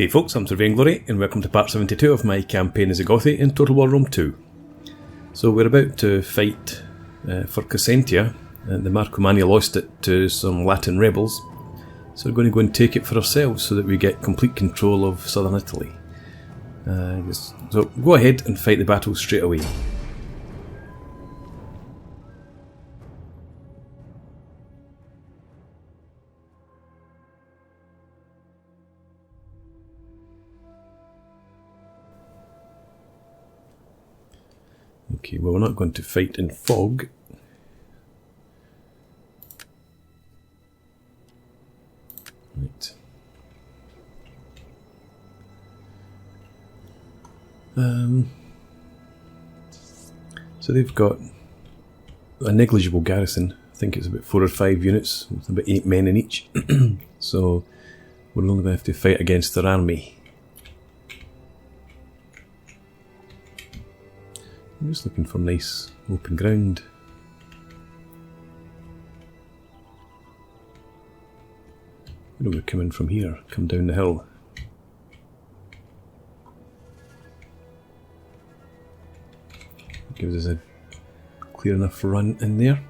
Hey folks, I'm Sir Vainglory and welcome to part 72 of my campaign as a Gothi in Total War Rome 2. So we're about to fight for Cosentia, and the Marcomanni lost it to some Latin rebels, so we're going to go and take it for ourselves so that we get complete control of southern Italy. So go ahead and fight the battle straight away. Okay, well, we're not going to fight in fog. Right. So they've got a negligible garrison. I think it's about 4 or 5 units, with about 8 men in each. So we're only going to have to fight against their army. I'm just looking for nice open ground. Where do we come in from here? Come down the hill. Gives us a clear enough run in there.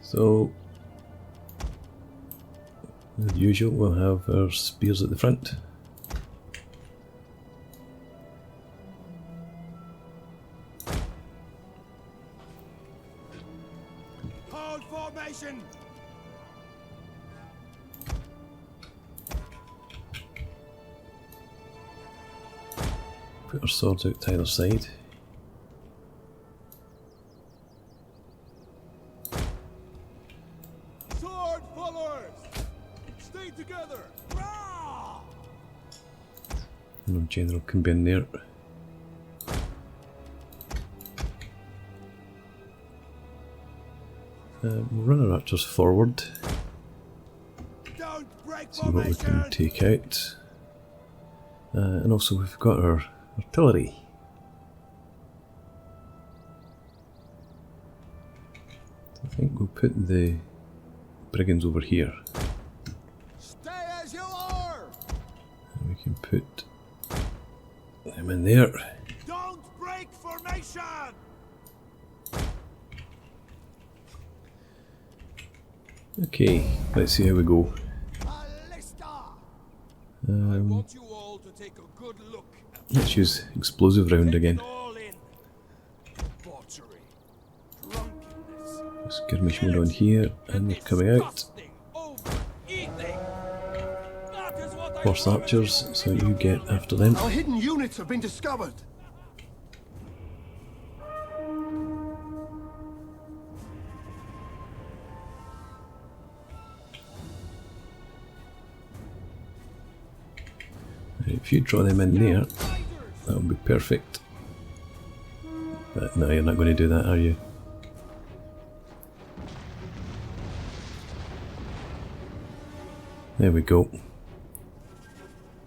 So, as usual, we'll have our spears at the front. Put our swords out to either side. Sword pullers, stay together. No general can be in there. We'll run our archers forward. See what we can take out. And also we've got our artillery. I think we'll put the brigands over here. Stay as you are. And we can put them in there. Don't break formation. Okay, let's see how we go. I want you all to take a good look. Let's use explosive round again. Skirmish mode on here, and we're coming out. Horse archers, so you get after them. Our hidden units have been discovered. If you draw them in there, that would be perfect. But no, you're not going to do that, are you? There we go.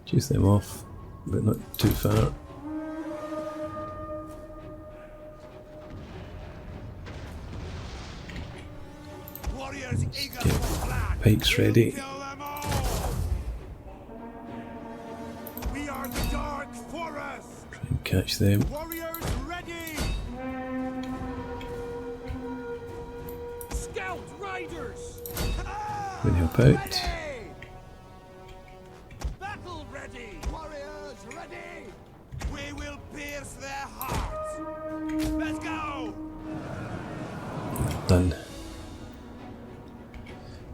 Chase them off, but not too far. Get pikes ready. Catch them. Warriors ready. Scout riders. We can help out. Battle ready. Warriors ready. We will pierce their hearts. Let's go. Done.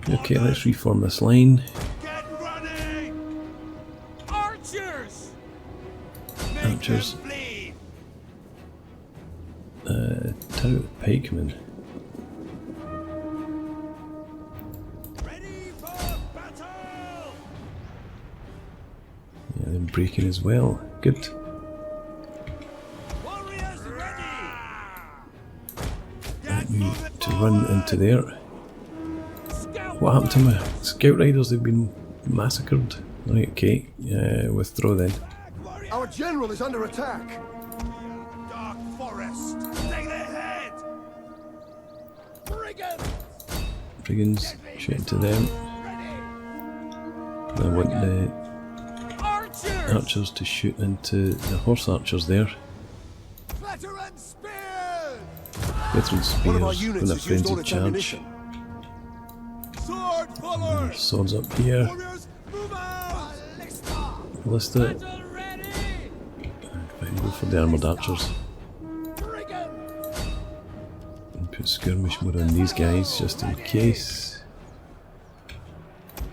Okay, let's reform this line. Get running. Archers. Archers. Turret with pikemen. Ready for battle. Yeah, they're breaking as well. Good. Warriors ready. Let me to run into there. What happened to my scout riders? They've been massacred. Right, okay. Withdraw then. Our general is under attack. Dark forest. Stay ahead. Brigands. Brigands, shoot into them. I want the archers to shoot into the horse archers there. Veteran spears! Veteran One of our spears units with a has used all frenzied its charge. ammunition. Sword pullers! Swords up here. Warriors, move out! Ballista. Battle ready! Go for the armoured archers. Brigand! And put skirmish mode on these guys just in case.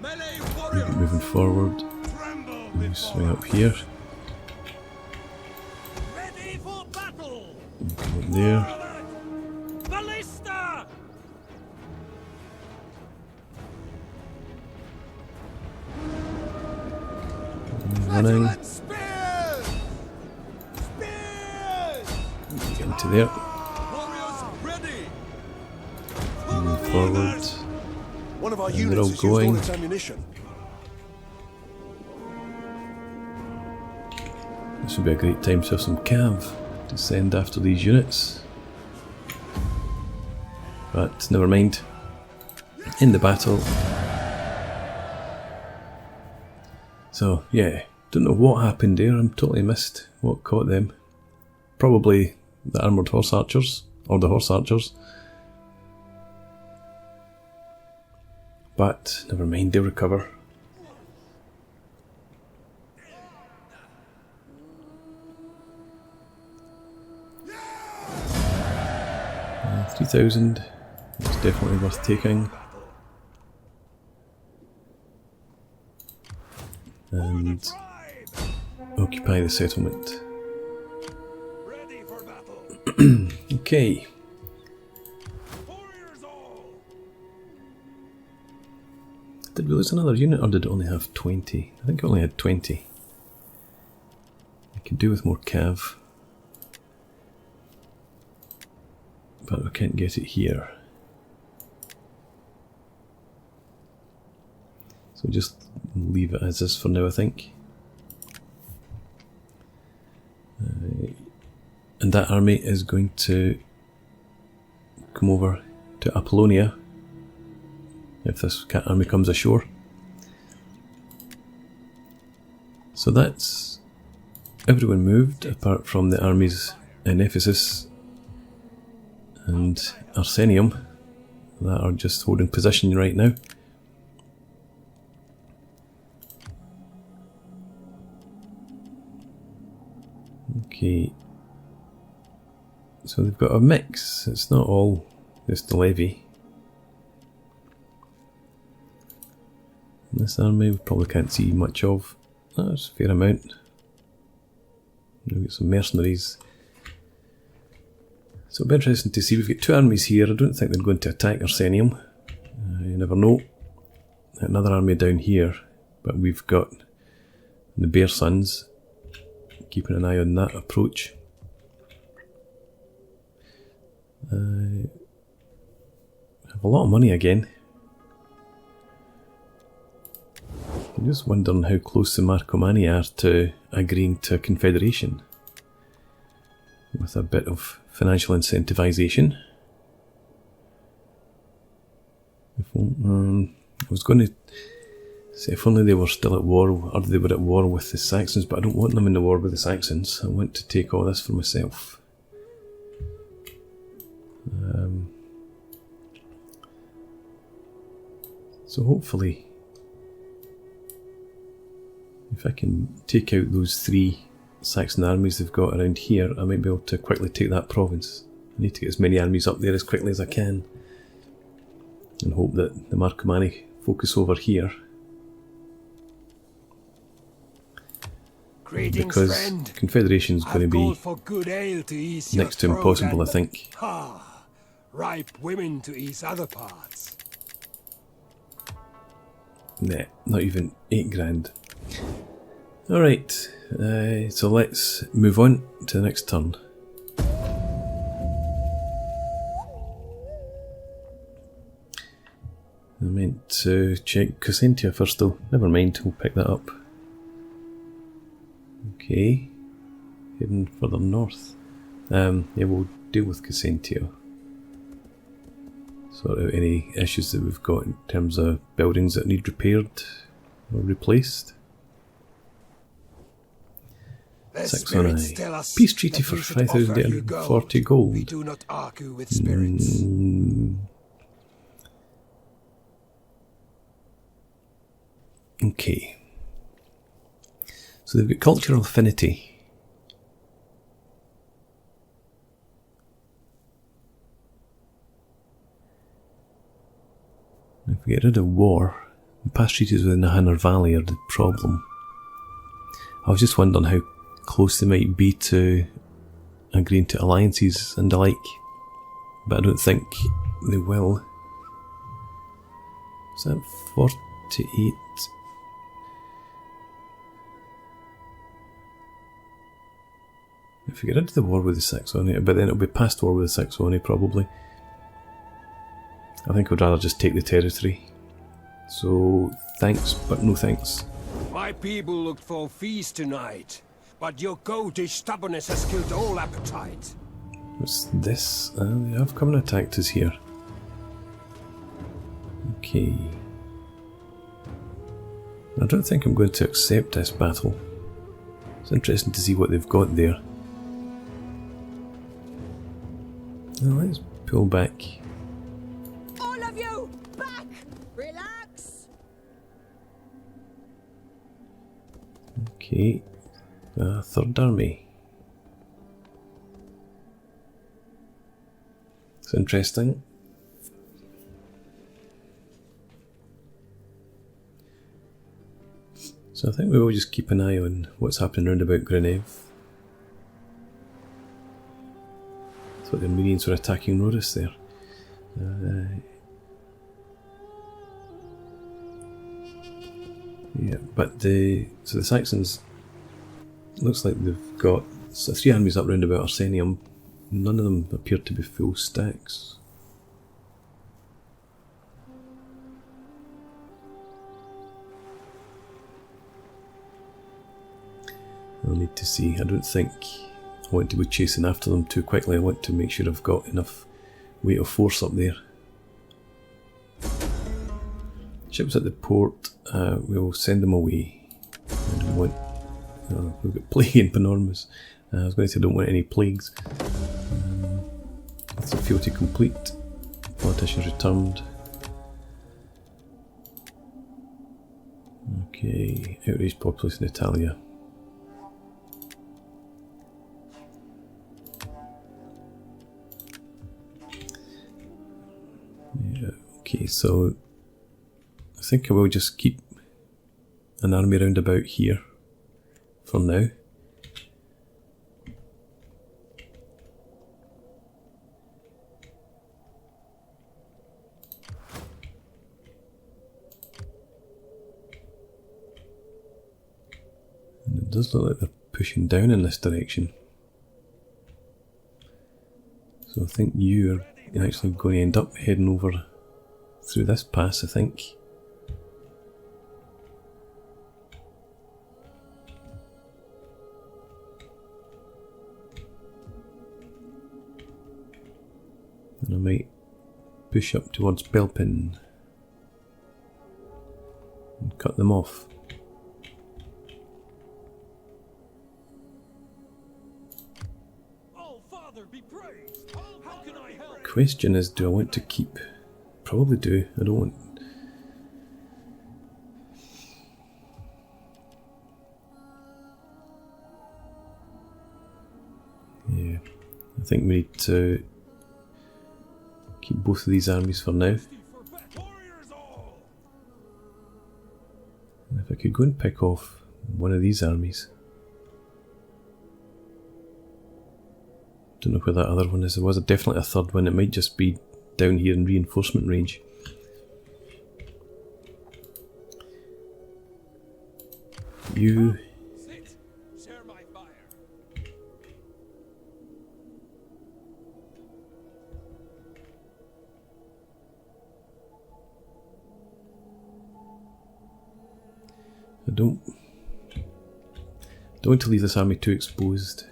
Melee warriors! Moving forward. Tremble We swing up here. Ready for battle! Come up there. Ballista! Running. Veteran spears! Spears! Get into there. Warriors ready! Move forward. One of our And they're units all has used all going. its ammunition. This would be a great time to have some cav to send after these units. But never mind. In the battle. So yeah, don't know what happened there. I'm totally missed what caught them. Probably the armoured horse archers, or the horse archers. But never mind, they'll recover. 3,000. It's definitely worth taking. And occupy the settlement. Ready for battle! Okay. Warriors all! Did we lose another unit or did it only have 20? I think it only had 20. I could do with more cav. But we can't get it here. So just leave it as is for now, I think. And that army is going to come over to Apollonia if this army comes ashore. So that's everyone moved apart from the armies in Ephesus and Arsenium that are just holding position right now. Okay, so they've got a mix, it's not all just the levy. And this army we probably can't see much of. That's a fair amount. We've got some mercenaries. So it'll be interesting to see. We've got two armies here. I don't think they're going to attack Arsenium. You never know. Another army down here, but we've got the Bear Sons. Keeping an eye on that approach. Have a lot of money again. I'm just wondering how close the Marcomanni are to agreeing to a confederation with a bit of financial incentivization. I was going to say if only they were still at war, or they were at war with the Saxons, but I don't want them in the war with the Saxons. I want to take all this for myself. So hopefully, if I can take out those 3 Saxon armies they've got around here, I might be able to quickly take that province. I need to get as many armies up there as quickly as I can, and hope that the Marcomanni focus over here. Greetings, Because friend. Confederation is going to be For good ale to ease next to your impossible, I throat think. and ripe women to ease other parts. Nah, not even 8 grand. Alright, so let's move on to the next turn. I meant to check Cosentia first though. Never mind, we'll pick that up. Okay, heading further north. Yeah, we'll deal with Cosentia. Sort out any issues that we've got in terms of buildings that need repaired or replaced. Saxoni. Peace treaty for 5,840 gold. We do not argue with spirits. Okay. So they've got cultural affinity. If we get rid of war, the past treaties within the Hanner Valley are the problem. I was just wondering how close they might be to agreeing to alliances and the like, but I don't think they will. Is that 48? If we get into the war with the Saxoni, but then it'll be past war with the Saxoni probably. I think I'd rather just take the territory. So, thanks, but no thanks. My people looked for a feast tonight, but your goatish stubbornness has killed all appetite. What's this? They have come and attacked us here. Okay. I don't think I'm going to accept this battle. It's interesting to see what they've got there. Now let's pull back. All of you, back! Relax! Okay. Third army. It's interesting. So I think we will just keep an eye on what's happening round about Greneve. I thought the Armenians were attacking Rhodes there. Yeah, but the Saxons, looks like they've got 3 armies up round about Arsenium. None of them appear to be full stacks. I'll need to see. I don't think I want to be chasing after them too quickly. I want to make sure I've got enough weight of force up there. Ships at the port, we'll send them away. I don't want... we've got plague in Panormus. I was going to say I don't want any plagues. That's a fealty complete. Politicians returned. Okay, outraged populace in Italia. Yeah, okay, so I think I will just keep an army round about here for now. And it does look like they're pushing down in this direction. So I think you're actually going to end up heading over through this pass, I think. And I might push up towards Belpin and cut them off. Oh, Father, be praised. How can I help? Question is, do I want to keep? Probably do. I don't want... Yeah, I think we need to keep both of these armies for now. And if I could go and pick off one of these armies. Don't know where that other one is. There was definitely a third one. It might just be down here in reinforcement range. You... Share my fire. I don't want to leave this army too exposed.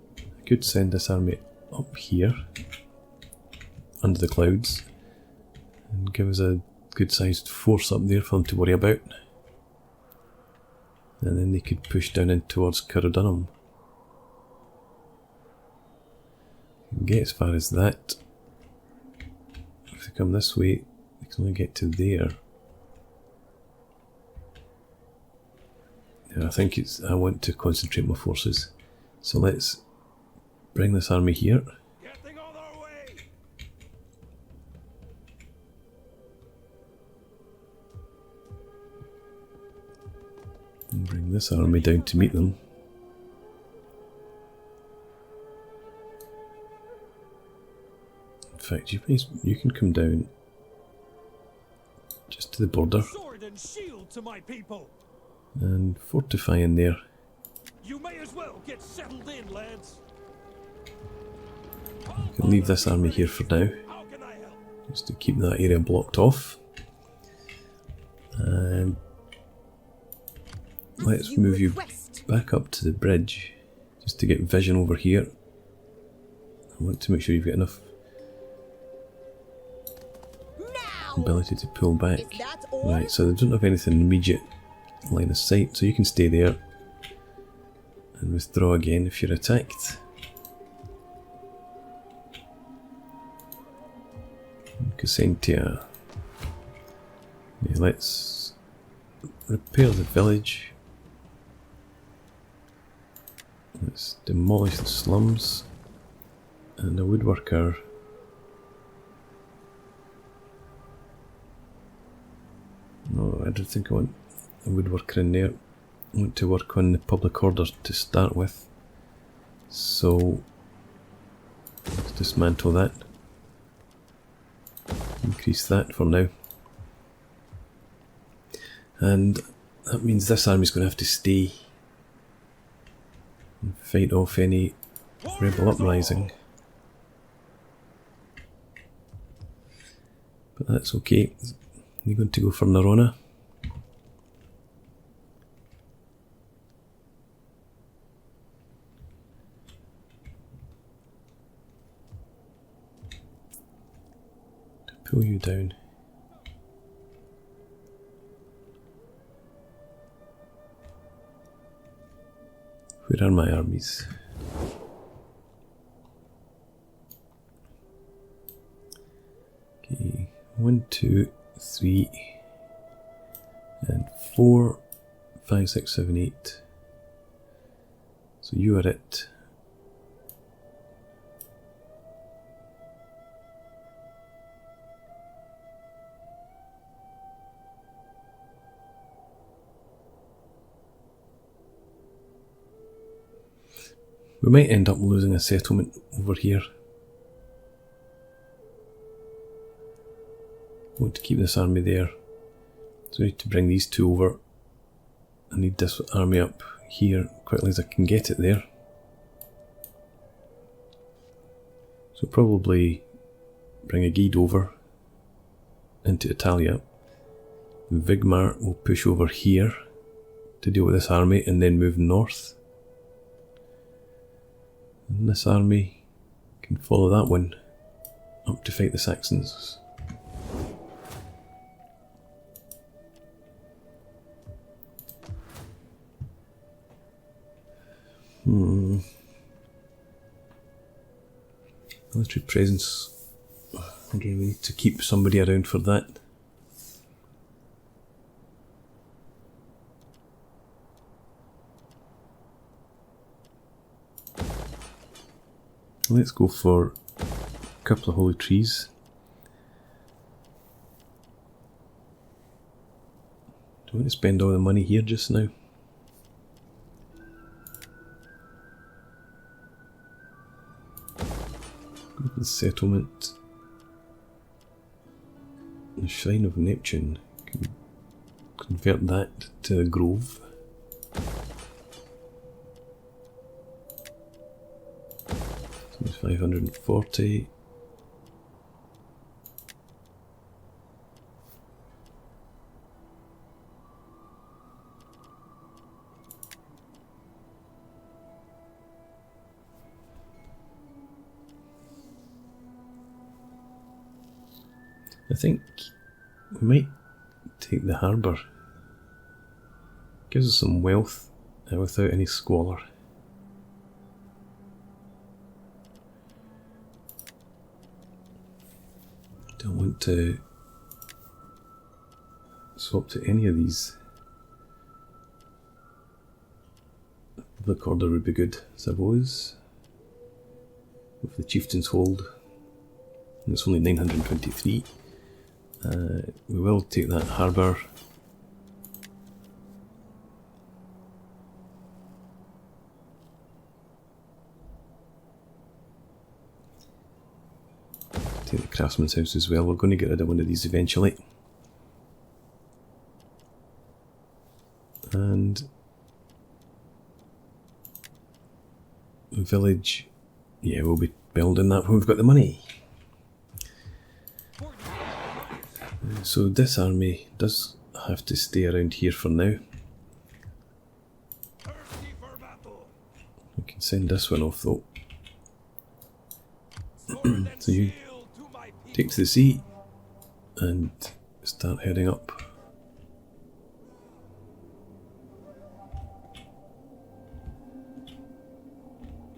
I could send this army up here under the clouds and give us a good sized force up there for them to worry about. And then they could push down in towards Caradunum. Get as far as that. If they come this way, they can only get to there. Yeah, I think I want to concentrate my forces. So let's bring this army here. Getting on our way. And bring this army down to meet them. In fact, you can come down just to the border Sword and shield to my people. and fortify in there. You may as well get settled in, lads. You can leave this army here for now, How can I help? just to keep that area blocked off. And let's You move you request. back up to the bridge, just to get vision over here. I want to make sure you've got enough Now! ability to pull back. Is that all? Right, so they don't have anything immediate line of sight, so you can stay there and withdraw again if you're attacked. Cosentia. Yeah, let's repair the village. Let's demolish the slums and a woodworker. No, I don't think I want a woodworker in there. I want to work on the public order to start with. So let's dismantle that. Increase that for now. And that means this army's going to have to stay and fight off any rebel uprising. But that's okay. You're going to go for Narona. To pull you down. Where are my armies? Okay, 1, 2, 3, and 4, 5, 6, 7, 8. So you are it. We might end up losing a settlement over here. I want to keep this army there. So I need to bring these two over. I need this army up here quickly as I can get it there. So probably bring a guide over into Attila. Vigmar will push over here to deal with this army and then move north. And this army can follow that one up to fight the Saxons. Military presence. Okay, we need to keep somebody around for that. Let's go for a couple of holy trees. Do I want to spend all the money here just now? Go to the settlement. The Shrine of Neptune. Can convert that to a grove. So it's 540. I think we might take the harbour. Gives us some wealth without any squalor. Don't want to swap to any of these. Public order would be good, I suppose. With the chieftain's hold. And it's only 923. We will take that harbour. Take the craftsman's house as well. We're going to get rid of one of these eventually. And village, yeah, we'll be building that when we've got the money. So this army does have to stay around here for now. We can send this one off though. So you take to the sea and start heading up.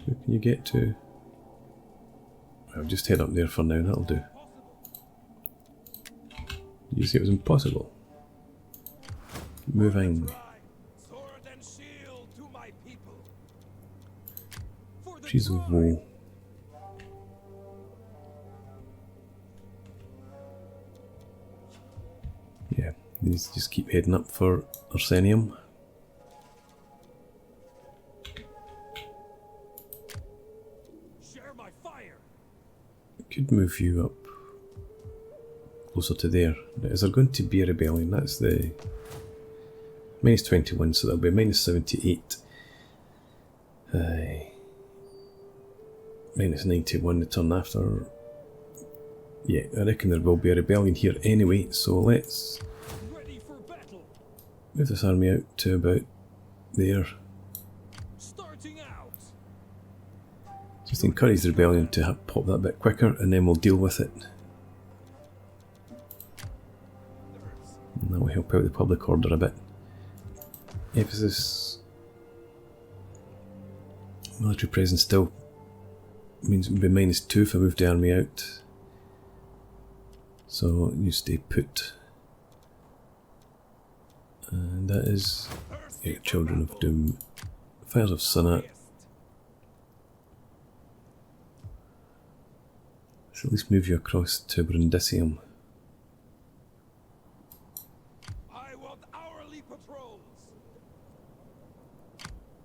Who can you get to? I'll just head up there for now, that'll do. Did you see it was impossible? Moving. She's a woe. Yeah, these just keep heading up for Arsenium. Could move you up closer to there. Now, is there going to be a rebellion? That's the minus 21, so that'll be minus 78. Minus 91 the turn after. Yeah, I reckon there will be a rebellion here anyway, so let's move this army out to about there. Just encourage the rebellion to pop that bit quicker and then we'll deal with it. And that will help out the public order a bit. Emphasis. Military presence still means it would be minus 2 if I move the army out. So you stay put. And that is Children of Doom. Fires of Sunnat. Let's at least move you across to Brundisium. I want hourly patrols.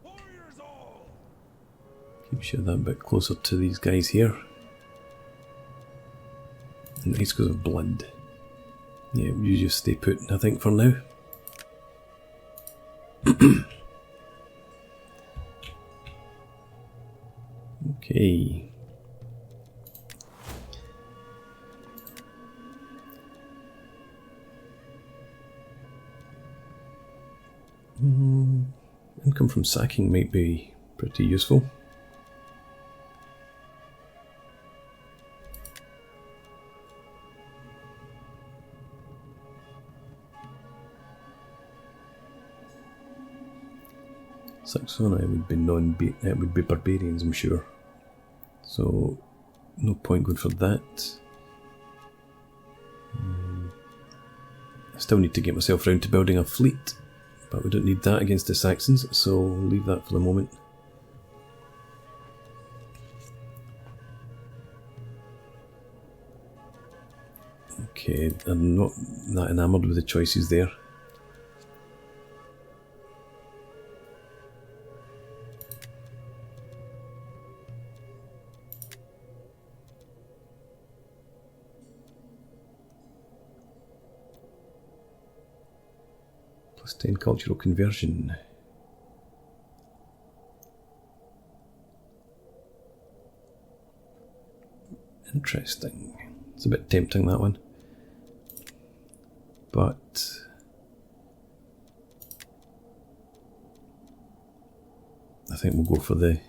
Warriors all. Keep you that bit closer to these guys here. And nice because of blood. Yeah, you just stay put, I think, for now. Okay. Income from sacking might be pretty useful. Saxoni would be it would be barbarians, I'm sure. So no point going for that. I still need to get myself round to building a fleet. But we don't need that against the Saxons, so we'll leave that for the moment. Okay, I'm not that enamoured with the choices there. Plus 10 cultural conversion. Interesting. It's a bit tempting, that one. But I think we'll go for the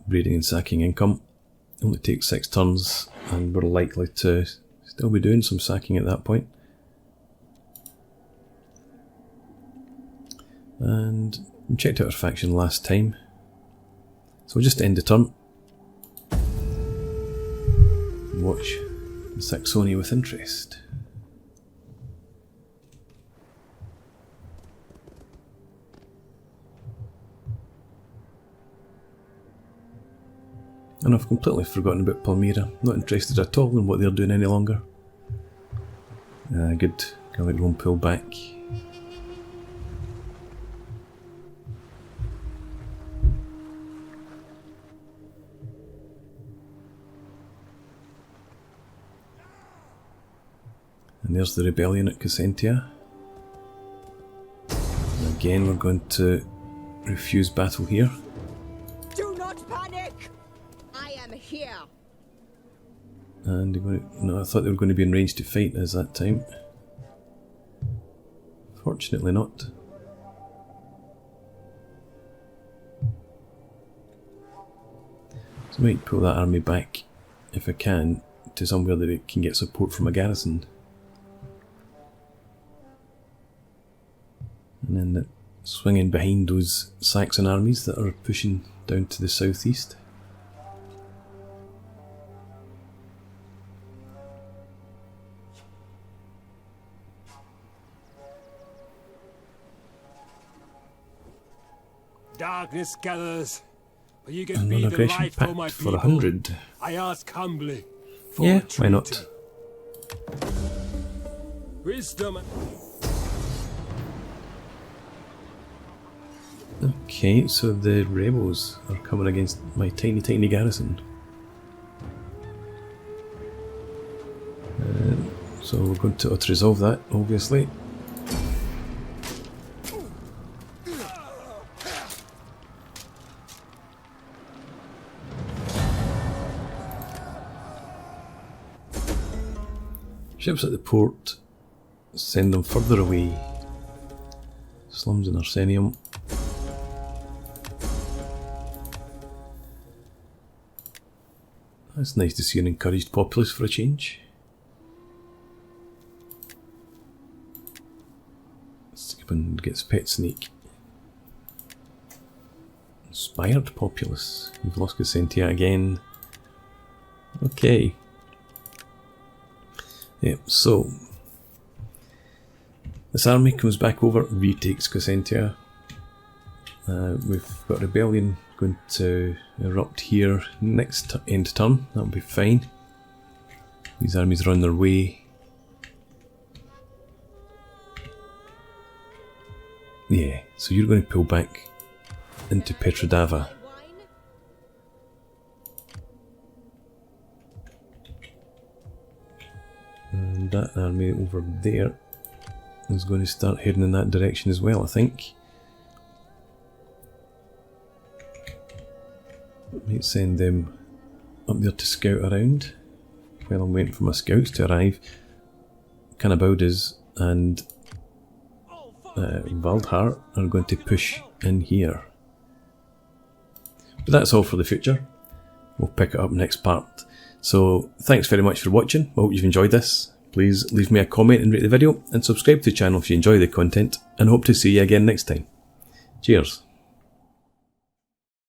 breeding and sacking income. It only takes 6 turns and we're likely to still be doing some sacking at that point. And we checked out our faction last time, so we'll just end the turn. Watch the Saxoni with interest. And I've completely forgotten about Palmyra. Not interested at all in what they're doing any longer. Good. Can let one pull back. And there's the rebellion at Cosentia. And again, we're going to refuse battle here. Do not panic! I am here. And no, I thought they were going to be in range to fight as that time. Fortunately not. So I might pull that army back, if I can, to somewhere that it can get support from a garrison. And then swinging behind those Saxon armies that are pushing down to the southeast. Darkness gathers, but you can And be the non-aggression light for my pact for people. 100. I ask humbly for Yeah, a why not? treaty. Wisdom. Okay, so the rebels are coming against my tiny garrison. So we're going to Autoresolve that, obviously. Ships at the port, send them further away. Slums in Arsenium. That's nice to see an encouraged populace for a change. Skip and gets pet snake. Inspired populace. We've lost Cosentia again. Okay. Yep, so this army comes back over, retakes Cosentia. We've got rebellion going to erupt here next end turn. That'll be fine. These armies are on their way. Yeah, so you're going to pull back into Petrodava. And that army over there is going to start heading in that direction as well, I think. Might send them up there to scout around while I'm waiting for my scouts to arrive. Canabaudas and Valdhar are going to push in here. But that's all for the future. We'll pick it up next part. So thanks very much for watching. I hope you've enjoyed this. Please leave me a comment and rate the video, and subscribe to the channel if you enjoy the content, and hope to see you again next time. Cheers.